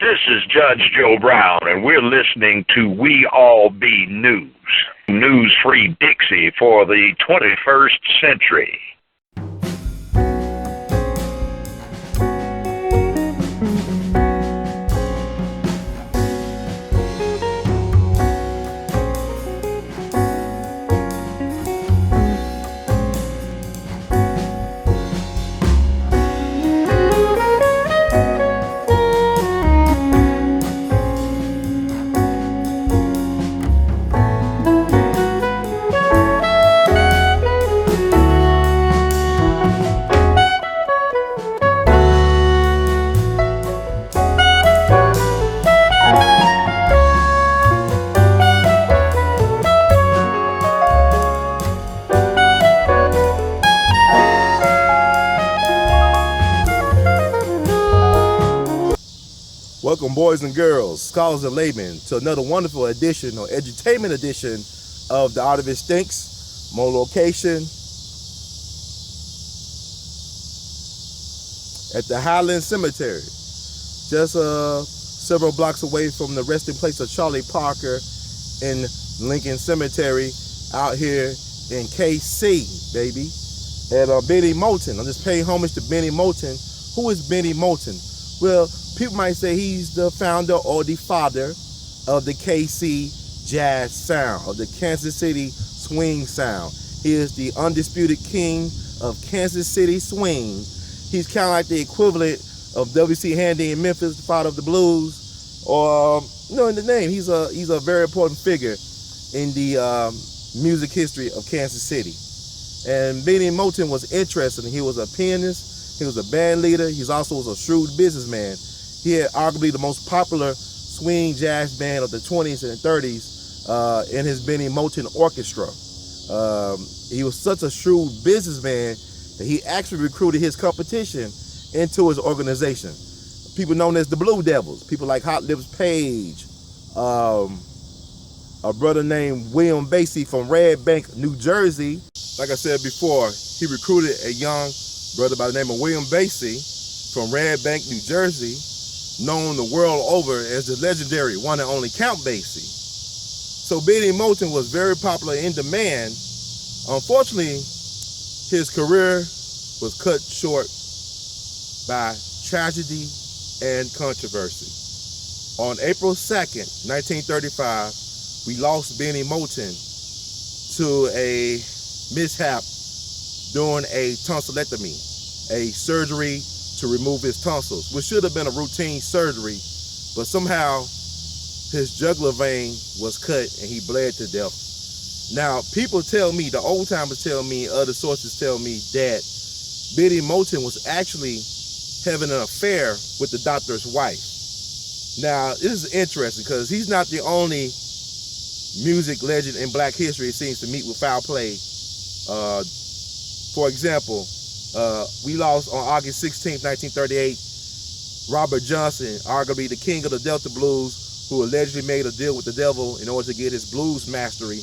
This is Judge Joe Brown, and we're listening to We All Be News. News-free Dixie for the 21st century. Welcome, boys and girls, scholars and laymen, to another wonderful edition or edutainment edition of the Artivist Thinks. More location at the Highland Cemetery, just several blocks away from the resting place of Charlie Parker in Lincoln Cemetery out here in KC, baby. And BEnnie Moten. I'm just paying homage to BEnnie Moten. Who is BEnnie Moten? Well, people might say he's the founder or the father of the KC jazz sound, of the Kansas City swing sound. He is the undisputed king of Kansas City swing. He's kind of like the equivalent of W.C. Handy in Memphis, the father of the blues, or in the name. He's a very important figure in the music history of Kansas City. And BEnnie Moten was interesting. He was a pianist. He was a band leader. He also was a shrewd businessman. He had arguably the most popular swing jazz band of the 20s and 30s in his BEnnie Moten Orchestra. He was such a shrewd businessman that he actually recruited his competition into his organization. People known as the Blue Devils, people like Hot Lips Page, a brother named William Basie from Red Bank, New Jersey. Like I said before, he recruited a young brother by the name of William Basie from Red Bank, New Jersey, known the world over as the legendary one and only Count Basie. So BEnnie Moten was very popular, in demand. Unfortunately, his career was cut short by tragedy and controversy. On April 2nd, 1935, we lost BEnnie Moten to a mishap during a tonsillectomy, a surgery to remove his tonsils, which should have been a routine surgery, but somehow his jugular vein was cut and he bled to death. Now, people tell me, the old timers tell me, other sources tell me that BEnnie Moten was actually having an affair with the doctor's wife. Now, this is interesting because he's not the only music legend in Black history, it seems, to meet with foul play. For example, we lost on August 16, 1938, Robert Johnson, arguably the king of the Delta Blues, who allegedly made a deal with the devil in order to get his blues mastery.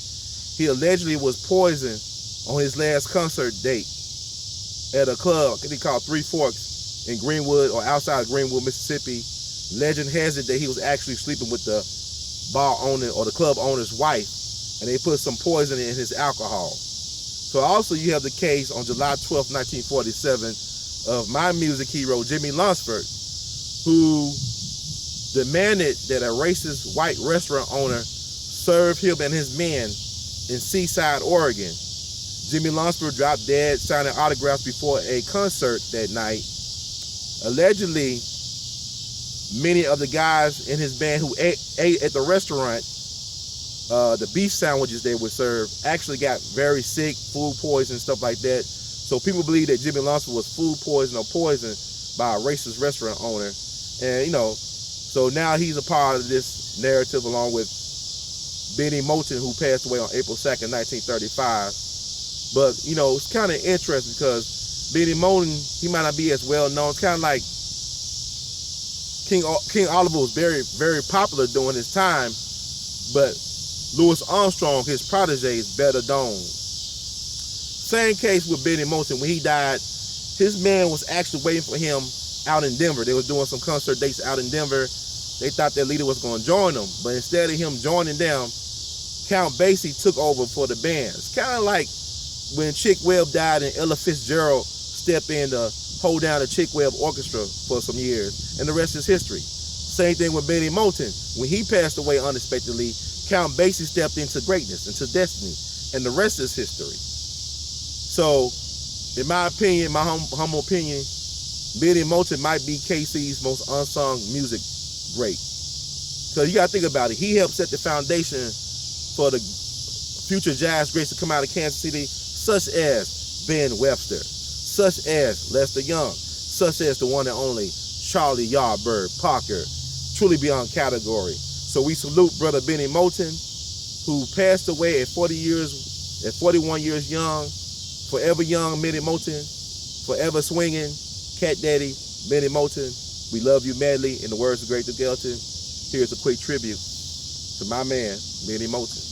He allegedly was poisoned on his last concert date at a club they called Three Forks in Greenwood, or outside Greenwood, Mississippi. Legend has it that he was actually sleeping with the bar owner or the club owner's wife, and they put some poison in his alcohol. So also you have the case on July 12, 1947 of my music hero, Jimmy Lunsford, who demanded that a racist white restaurant owner serve him and his men in Seaside, Oregon. Jimmy Lunsford dropped dead signing autographs before a concert that night. Allegedly, many of the guys in his band who ate at the restaurant, the beef sandwiches they would serve, actually got very sick, food poison, stuff like that. So people believe that Jimmy Lunsford was food poisoned or poisoned by a racist restaurant owner. And, so now he's a part of this narrative along with BEnnie Moten, who passed away on April 2nd, 1935. But, it's kind of interesting because BEnnie Moten, he might not be as well known. It's kind of like King Oliver was very, very popular during his time, but Louis Armstrong, his protege, is better known. Same case with BEnnie Moten. When he died, his man was actually waiting for him out in Denver. They were doing some concert dates out in Denver. They thought their leader was going to join them, but instead of him joining them, Count Basie took over for the band. It's kind of like when Chick Webb died and Ella Fitzgerald stepped in to hold down the Chick Webb Orchestra for some years, and the rest is history. Same thing with BEnnie Moten. When he passed away unexpectedly, Count Basie stepped into greatness, into destiny, and the rest is history. So, in my opinion, my humble opinion, BEnnie Moten might be KC's most unsung music great. So you gotta think about it. He helped set the foundation for the future jazz greats to come out of Kansas City, such as Ben Webster, such as Lester Young, such as the one and only Charlie Yardbird Parker, truly beyond category. So we salute brother BEnnie Moten, who passed away at 41 years young. Forever young BEnnie Moten, forever swinging, Cat Daddy BEnnie Moten. We love you madly. In the words of Great Duke Ellington, here's a quick tribute to my man, BEnnie Moten.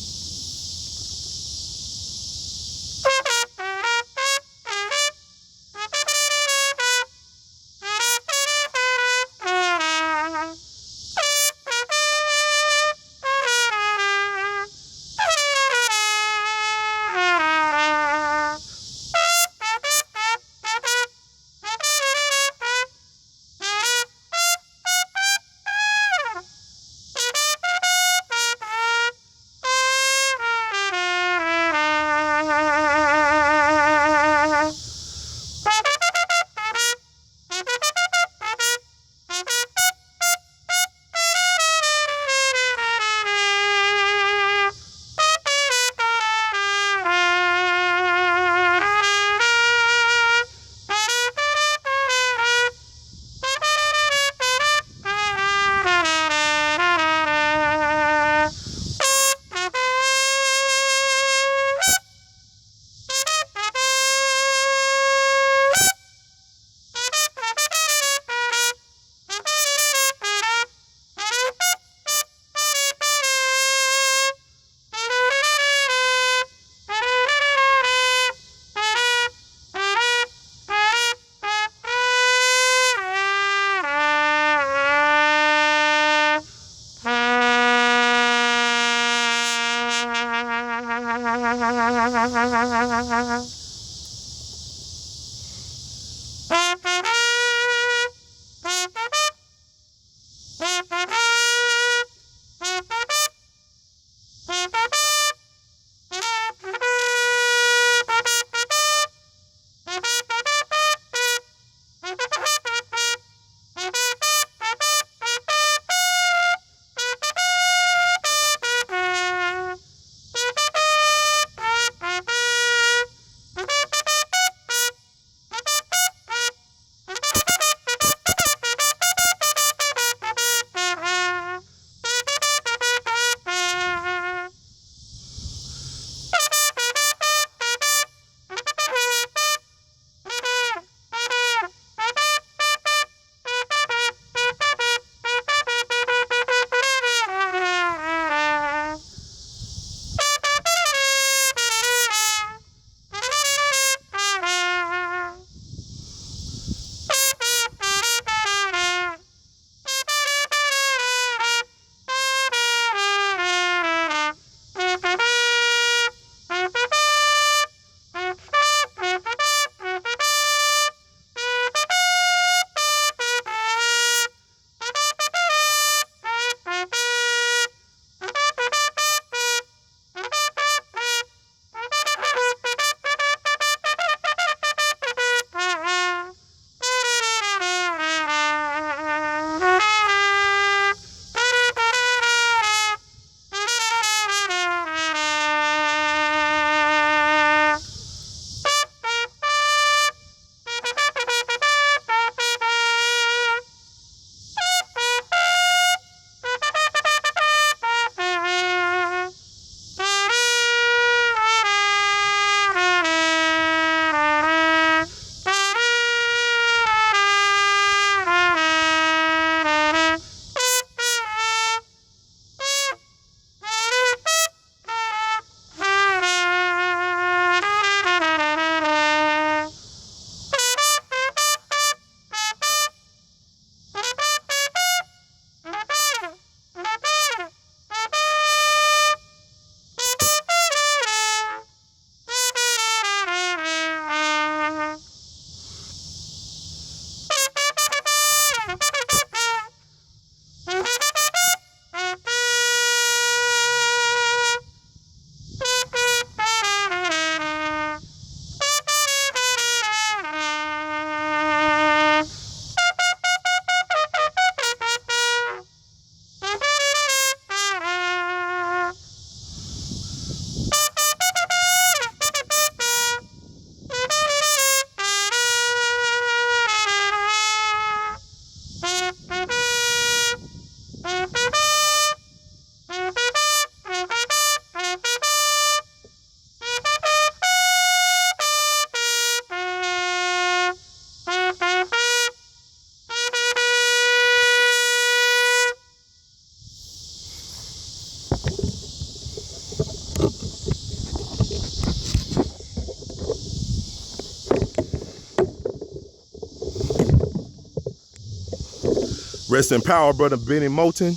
Rest in power, brother BEnnie Moten.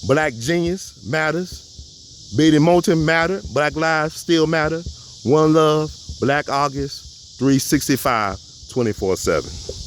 Black genius matters. BEnnie Moten matter. Black lives still matter. One love. Black August. 365. 24/7.